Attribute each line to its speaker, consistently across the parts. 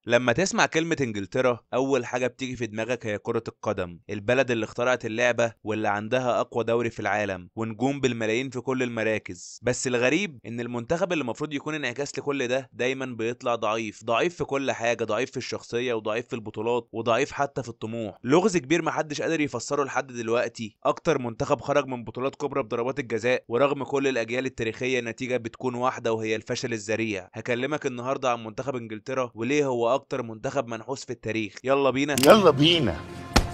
Speaker 1: لما تسمع كلمة انجلترا اول حاجة بتيجي في دماغك هي كرة القدم، البلد اللي اخترعت اللعبة واللي عندها اقوى دوري في العالم ونجوم بالملايين في كل المراكز. بس الغريب ان المنتخب اللي المفروض يكون انعكاس لكل ده دايما بيطلع ضعيف، ضعيف في كل حاجة، ضعيف في الشخصية وضعيف في البطولات وضعيف حتى في الطموح. لغز كبير محدش قادر يفسره لحد دلوقتي. اكتر منتخب خرج من بطولات كبرى بضربات الجزاء ورغم كل الاجيال التاريخية النتيجة بتكون واحدة وهي الفشل الذريع. هكلمك النهاردة عن منتخب انجلترا وليه هو اكتر منتخب منحوس في التاريخ. يلا بينا.
Speaker 2: يلا بينا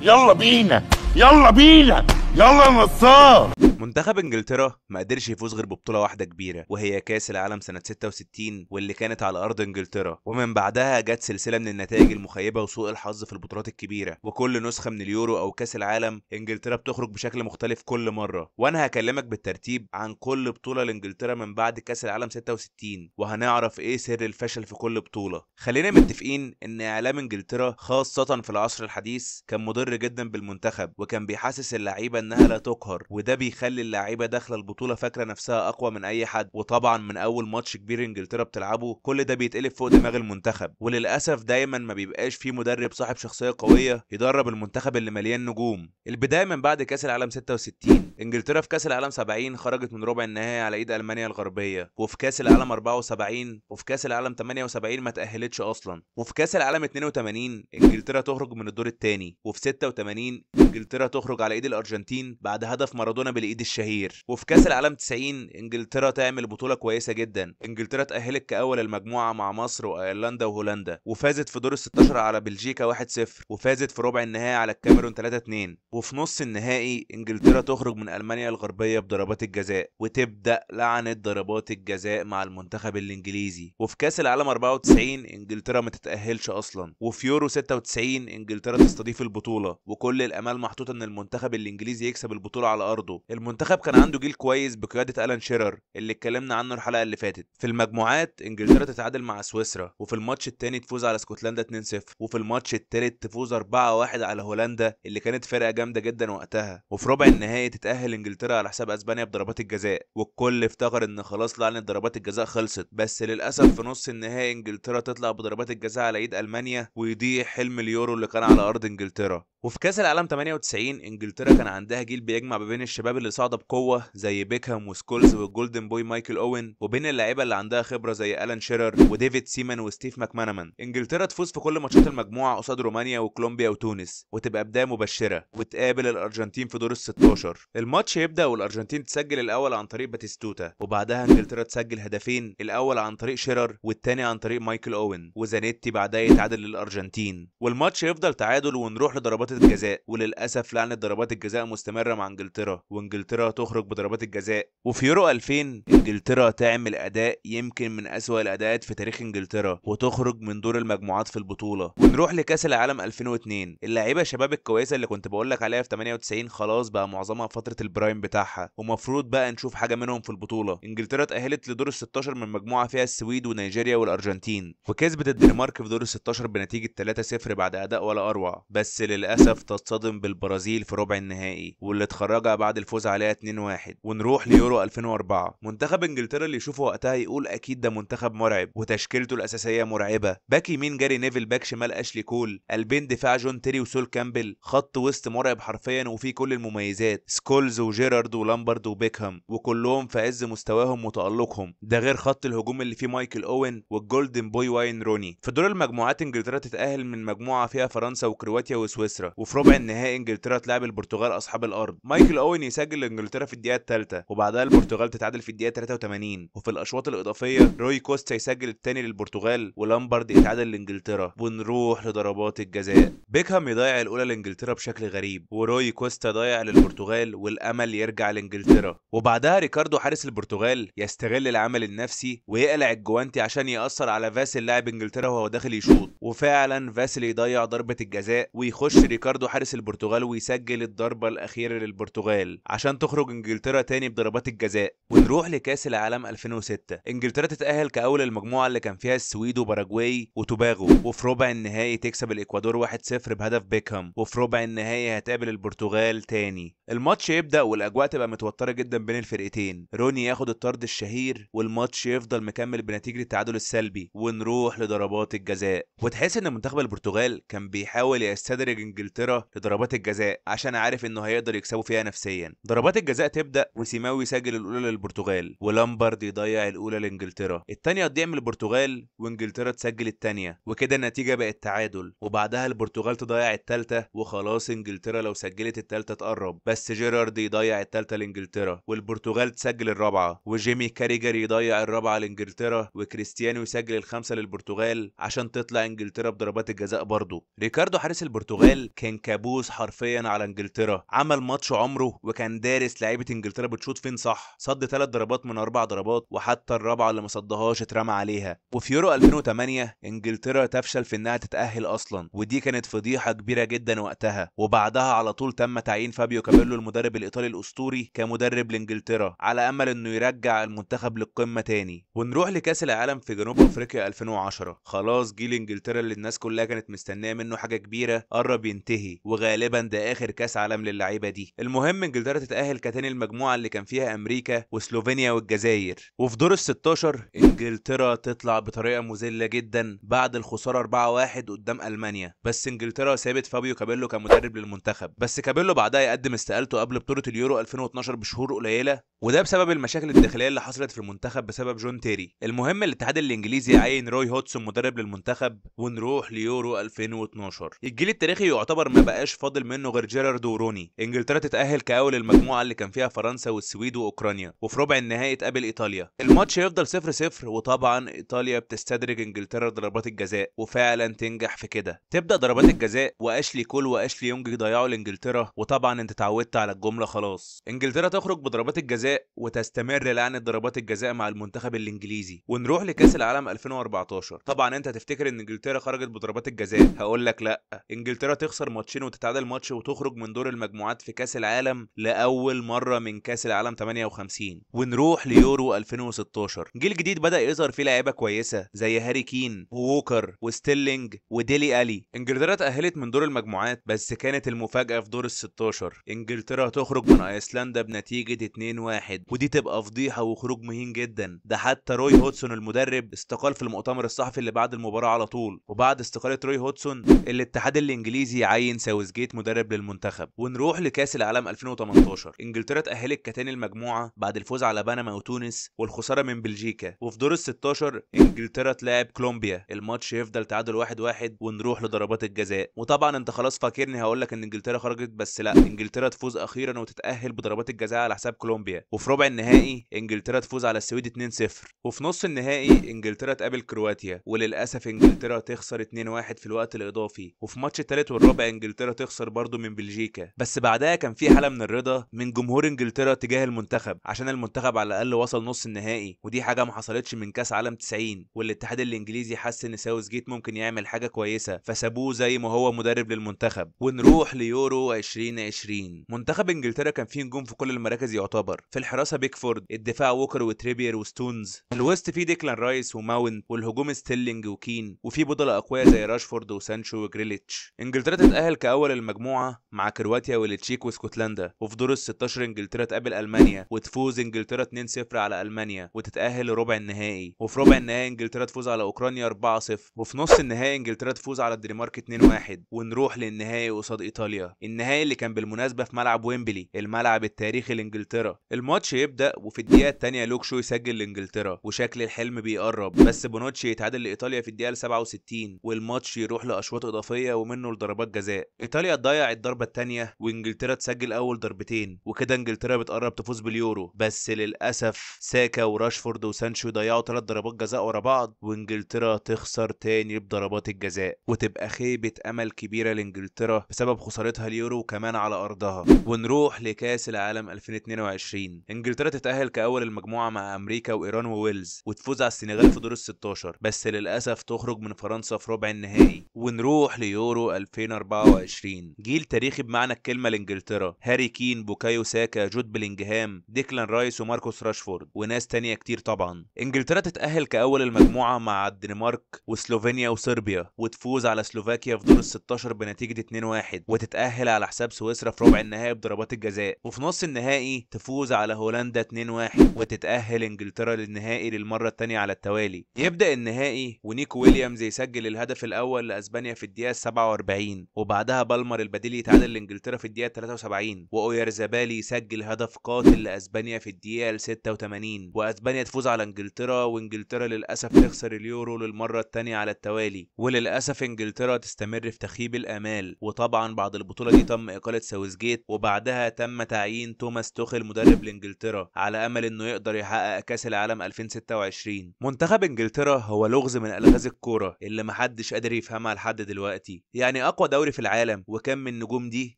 Speaker 2: يلا بينا يلا بينا يلا يا نصار.
Speaker 1: منتخب انجلترا ما قدرش يفوز غير ببطوله واحده كبيره وهي كاس العالم سنه 66 واللي كانت على ارض انجلترا، ومن بعدها جت سلسله من النتائج المخيبه وسوء الحظ في البطولات الكبيره. وكل نسخه من اليورو او كاس العالم انجلترا بتخرج بشكل مختلف كل مره، وانا هكلمك بالترتيب عن كل بطوله لانجلترا من بعد كاس العالم 66 وهنعرف ايه سر الفشل في كل بطوله. خلينا متفقين ان اعلام انجلترا خاصه في العصر الحديث كان مضر جدا بالمنتخب وكان بيحسس اللعيبه انها لا تقهر، وده بيخلي اللعيبه داخله البطوله فاكره نفسها اقوى من اي حد. وطبعا من اول ماتش كبير انجلترا بتلعبه كل ده بيتقلب فوق دماغ المنتخب، وللاسف دايما ما بيبقاش فيه مدرب صاحب شخصيه قويه يدرب المنتخب اللي مليان نجوم. البدايه من بعد كاس العالم 66. انجلترا في كاس العالم 70 خرجت من ربع النهائي على ايد المانيا الغربيه، وفي كاس العالم 74 وفي كاس العالم 78 ما تاهلتش اصلا، وفي كاس العالم 82 انجلترا تخرج من الدور الثاني، وفي 86 انجلترا تخرج على ايد الارجنتين بعد هدف مارادونا بالايد الشهير، وفي كاس العالم 90 انجلترا تعمل بطوله كويسه جدا. انجلترا تاهلت كاول المجموعه مع مصر وايرلندا وهولندا، وفازت في دور ال 16 على بلجيكا 1-0، وفازت في ربع النهائي على الكاميرون 3-2، وفي نص النهائي انجلترا تخرج من المانيا الغربيه بضربات الجزاء وتبدا لعنه ضربات الجزاء مع المنتخب الانجليزي. وفي كاس العالم 94 انجلترا ما تتاهلش اصلا، وفي يورو 96 انجلترا تستضيف البطوله وكل الامال محطوطه ان المنتخب الانجليزي يكسب البطوله على ارضه. المنتخب كان عنده جيل كويس بقياده الان شيرر اللي اتكلمنا عنه الحلقه اللي فاتت. في المجموعات انجلترا تتعادل مع سويسرا، وفي الماتش الثاني تفوز على اسكتلندا 2-0، وفي الماتش الثالث تفوز 4-1 على هولندا اللي كانت فرقه جامده جدا وقتها، وفي ربع النهائي تتاهل انجلترا على حساب اسبانيا بضربات الجزاء. والكل افتكر ان خلاص لعنه ضربات الجزاء خلصت، بس للاسف في نص النهائي انجلترا تطلع بضربات الجزاء على ايد المانيا ويضيع حلم اليورو اللي كان على ارض انجلترا. وفي كاس العالم 98 انجلترا كان عندها جيل بيجمع ما بين الشباب اللي صعد بقوه زي بيكهام وسكولز والجولدن بوي مايكل اوين وبين اللعيبه اللي عندها خبره زي الان شيرر وديفيد سيمان وستيف ماكمانامان. انجلترا تفوز في كل ماتشات المجموعه قصاد رومانيا وكولومبيا وتونس وتبقى بدايه مبشره وتقابل الارجنتين في دور ال 16. الماتش يبدا والارجنتين تسجل الاول عن طريق باتيستوتا، وبعدها انجلترا تسجل هدفين، الاول عن طريق شيرر والثاني عن طريق مايكل اوين، وزانيتي بعدها يتعادل للارجنتين، والماتش يفضل تعادل ونروح لضربات الجزاء. وللاسف لعنه ضربات الجزاء مستمره مع انجلترا وانجلترا تخرج بضربات الجزاء. وفي يورو 2000 انجلترا تعمل اداء يمكن من اسوأ الاداءات في تاريخ انجلترا وتخرج من دور المجموعات في البطوله. ونروح لكاس العالم 2002. اللعيبه الشباب الكويسه اللي كنت بقول لك عليها في 98 خلاص بقى معظمها في فتره البرايم بتاعها ومفروض بقى نشوف حاجه منهم في البطوله. انجلترا تاهلت لدور ال 16 من مجموعه فيها السويد ونيجيريا والارجنتين، وكسبت الدنمارك في دور ال 16 بنتيجه 3-0 بعد اداء ولا اروع، بس للاسف تصطدم بالبرازيل في ربع النهائي واللي اتخرجها بعد الفوز عليها 2-1. ونروح ليورو 2004. منتخب انجلترا اللي يشوفه وقتها يقول اكيد ده منتخب مرعب وتشكيلته الاساسيه مرعبه. باك يمين جاري نيفل، باك شمال اشلي كول، قلبين دفاع جون تيري وسول كامبل، خط وسط مرعب حرفيا وفيه كل المميزات، سكولز وجيرارد ولامبرد وبيكهام وكلهم في عز مستواهم وتالقهم، ده غير خط الهجوم اللي فيه مايكل اوين والجولدن بوي واين روني. في دور المجموعات انجلترا تتاهل من مجموعه فيها فرنسا وكرواتيا وسويسرا، وفي ربع النهائي انجلترا تلعب البرتغال اصحاب الارض. مايكل اوين يسجل لانجلترا في الدقيقه الثالثه وبعدها البرتغال تتعادل في الدقيقه 83، وفي الاشواط الاضافيه روي كوستا يسجل الثاني للبرتغال ولامبرد يتعادل لانجلترا. ونروح لضربات الجزاء. بيكهام يضيع الاولى لانجلترا بشكل غريب، وروي كوستا ضيع للبرتغال والامل يرجع لانجلترا. وبعدها ريكاردو حارس البرتغال يستغل العمل النفسي ويقلع الجوانتي عشان ياثر على فاسل لاعب انجلترا وهو داخل يشوط، وفعلا فاسل يضيع ضربه الجزاء ويخش ريكاردو حارس البرتغال ويسجل الضربه الاخيره للبرتغال عشان تخرج انجلترا تاني بضربات الجزاء. ونروح لكاس العالم 2006. انجلترا تتاهل كاول المجموعه اللي كان فيها السويد وباراجواي وتوباغو، وفي ربع النهائي تكسب الاكوادور 1-0 بهدف بيكهام، وفي ربع النهائي هتقابل البرتغال تاني. الماتش يبدأ والاجواء تبقى متوترة جدا بين الفرقتين، روني ياخد الطرد الشهير والماتش يفضل مكمل بنتيجة التعادل السلبي، ونروح لضربات الجزاء، وتحس ان منتخب البرتغال كان بيحاول يستدرج انجلترا لضربات الجزاء عشان عارف انه هيقدر يكسبوا فيها نفسيا. ضربات الجزاء تبدأ وسيماوي يسجل الاولى للبرتغال، ولامبرد يضيع الاولى لانجلترا، الثانيه تضيع من البرتغال وانجلترا تسجل الثانيه، وكده النتيجه بقت تعادل، وبعدها البرتغال تضيع الثالثه، وخلاص انجلترا لو سجلت الثالثه تقرب، بس جيرارد يضيع الثالثه لانجلترا والبرتغال تسجل الرابعه، وجيمي كاريجر يضيع الرابعه لانجلترا، وكريستيانو يسجل الخامسه للبرتغال عشان تطلع انجلترا بضربات الجزاء برضه. ريكاردو حارس البرتغال كان كابوس حرفيا على انجلترا، عمل ماتش عمره وكان دارس لعيبه انجلترا بتشوط فين صح، صد 3 ضربات من 4 ضربات، وحتى الرابعه اللي ما صدهاش اترمى عليها. وفي يورو 2008 انجلترا تفشل في انها تتاهل اصلا، ودي كانت فضيحه كبيره جدا وقتها، وبعدها على طول تم تعيين فابيو كابيلو المدرب الايطالي الاسطوري كمدرب لانجلترا على امل انه يرجع المنتخب للقمه تاني. ونروح لكاس العالم في جنوب افريقيا 2010، خلاص جيل انجلترا اللي الناس كلها كانت مستنيه منه حاجه كبيره قرب ينتهي، وغالبا ده اخر كاس عالم للعيبه دي. المهم انجلترا تتاهل كتاني المجموعه اللي كان فيها امريكا وسلوفينيا والجزائر، وفي دور ال 16 انجلترا تطلع بطريقه مذله جدا بعد الخساره 4-1 قدام المانيا، بس انجلترا سابت فابيو كابيلو كمدرب للمنتخب، بس كابيلو بعدها يقدم استقالته قبل بطوله اليورو 2012 بشهور قليله، وده بسبب المشاكل الداخليه اللي حصلت في المنتخب بسبب جون تيري. المهم الاتحاد الانجليزي عين روي هودسون مدرب للمنتخب، ونروح ليورو 2012. الجيل التاريخي يعتبر ما بقاش فاضل منه غير جيرارد وروني. انجلترا تتاهل كاول المجموعه اللي كان فيها فرنسا والسويد واوكرانيا، وفي ربع النهائي تقابل ايطاليا. الماتش يفضل 0-0، وطبعا ايطاليا بتستدرج انجلترا ضربات الجزاء، وفعلا تنجح في كده. تبدا ضربات الجزاء واشلي كول واشلي يونج يضيعوا لانجلترا، وطبعا انت اتعودت على الجمله خلاص. انجلترا تخرج بضربات الجزاء وتستمر لعنه ضربات الجزاء مع المنتخب الانجليزي. ونروح لكاس العالم 2014. طبعا انت تفتكر ان انجلترا خرجت بضربات الجزاء، هقول لك لا، انجلترا تخسر ماتشين وتتعادل ماتش وتخرج من دور المجموعات في كاس العالم لاول مره من كاس العالم 58. ونروح ليورو 2016. جيل جديد بدا يظهر فيه لعيبه كويسه زي هاري كين ووكر وستيلينج وديلي الي. انجلترا تاهلت من دور المجموعات، بس كانت المفاجاه في دور ال 16 انجلترا تخرج من ايسلندا بنتيجه 2-1، ودي تبقى فضيحه وخروج مهين جدا. ده حتى روي هودسون المدرب استقال في المؤتمر الصحفي اللي بعد المباراه على طول، وبعد استقاله روي هودسون الاتحاد الانجليزي عين ساوثجيت مدرب للمنتخب. ونروح لكاس العالم 2018. انجلترا تاهلت كتاني المجموعه بعد الفوز على بنما وتونس والخساره من بلجيكا، وفي دور ال 16 انجلترا تلاعب كولومبيا، الماتش يفضل تعادل 1-1، ونروح لضربات الجزاء. وطبعا انت خلاص فاكرني هقول لك ان انجلترا خرجت، بس لا، انجلترا تفوز اخيرا وتتاهل بضربات الجزاء على حساب كولومبيا. وفي ربع النهائي انجلترا تفوز على السويد 2-0، وفي نص النهائي انجلترا تقابل كرواتيا، وللاسف انجلترا تخسر 2-1 في الوقت الاضافي. وفي ماتش الثالث والرابع انجلترا تخسر برضه من بلجيكا، بس بعدها كان في حاله من الرضا من جمهور انجلترا تجاه المنتخب عشان المنتخب على الاقل وصل نص النهائي، ودي حاجه ما حصلتش من كاس عالم 90. والاتحاد الانجليزي حس ان ساوثجيت ممكن يعمل حاجه كويسه فسابوه زي ما هو مدرب للمنتخب. ونروح ليورو 2020. منتخب انجلترا كان فيه نجوم في كل المراكز يعتبر، في الحراسه بيكفورد، الدفاع ووكر وتريبير وستونز، الويست فيه ديكلان رايس وماونت، والهجوم ستيلينج وكين، وفي بطل اقوياء زي راشفورد وسانشو وجريليتش. انجلترا تتاهل كاول المجموعه مع كرواتيا والتشيك واسكتلندا، وفي دور ال 16 انجلترا تقابل المانيا وتفوز انجلترا 2-0 على المانيا وتتاهل لربع النهائي. وفي ربع النهائي انجلترا تفوز على اوكرانيا 4-0، وفي نص النهائي انجلترا تفوز على الدنمارك 2-1. ونروح للنهائي قصاد ايطاليا، النهائي اللي كان بالمناسبه في ملعب ويمبلي، الملعب التاريخي لانجلترا. الماتش يبدا وفي الدقيقه الثانيه لوك شو يسجل لانجلترا، وشكل الحلم بيقرب، بس بونوتشي يتعادل لايطاليا في الدقيقه 67، والماتش يروح لاشواط اضافيه ومنه لضربات جزاء. ايطاليا تضيع الضربه الثانيه وانجلترا تسجل اول ضربتين، وكده انجلترا بتقرب تفوز باليورو، بس للاسف ساكا وراشفورد وسانشو ضيعوا 3 ضربات جزاء ورا بعض، وانجلترا تخسر تاني بضربات الجزاء، وتبقى خيبه امل كبيره لانجلترا بسبب خسارتها اليورو كمان على ارضها. ونروح لكاس العالم 2022. انجلترا تتاهل كاول المجموعه مع امريكا وايران وويلز، وتفوز على السنغال في دور ال 16، بس للاسف تخرج من فرنسا في ربع النهائي. ونروح ليورو 2024. جيل تاريخي بمعنى الكلمه لانجلترا، هاري كين، بوكايو ساكا، جود بلينجهام، ديكلان رايس وماركوس راشفورد، وناس تانية كتير طبعا. انجلترا تتاهل كاول المجموعه مع الدنمارك وسلوفينيا وصربيا، وتفوز على سلوفاكيا في دور ال 16 بنتيجه 2-1، وتتاهل على حساب سويسرا في ربع النهائي النهائي بضربات الجزاء، وفي نص النهائي تفوز على هولندا 2-1 وتتأهل انجلترا للنهائي للمرة الثانية على التوالي. يبدأ النهائي ونيكو ويليامز يسجل الهدف الأول لأسبانيا في الدقيقة 47، وبعدها بالمر البديل يتعادل لإنجلترا في الدقيقة 73، وأويارزابالي يسجل هدف قاتل لأسبانيا في الدقيقة 86، وأسبانيا تفوز على انجلترا، وانجلترا للأسف تخسر اليورو للمرة الثانية على التوالي. وللأسف انجلترا تستمر في تخيب الآمال، وطبعا بعد البطولة دي تم إقالة ساوثجيت، وبعدها تم تعيين توماس توخيل مدرب لانجلترا على أمل إنه يقدر يحقق كأس العالم 2026. منتخب انجلترا هو لغز من ألغاز الكورة اللي محدش قادر يفهمها لحد دلوقتي. يعني أقوى دوري في العالم وكم من النجوم دي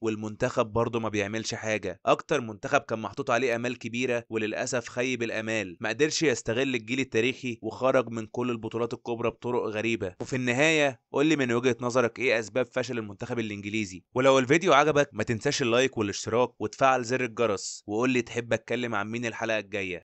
Speaker 1: والمنتخب برضه ما بيعملش حاجة. أكتر منتخب كان محطوط عليه آمال كبيرة وللأسف خيب الآمال، ما قدرش يستغل الجيل التاريخي وخرج من كل البطولات الكبرى بطرق غريبة. وفي النهاية قول لي من وجهة نظرك ايه اسباب فشل المنتخب الانجليزي؟ ولو الفيديو عجبك ما تنساش اللايك والاشتراك وتفعل زر الجرس، وقول لي تحب اتكلم عن مين الحلقة الجاية.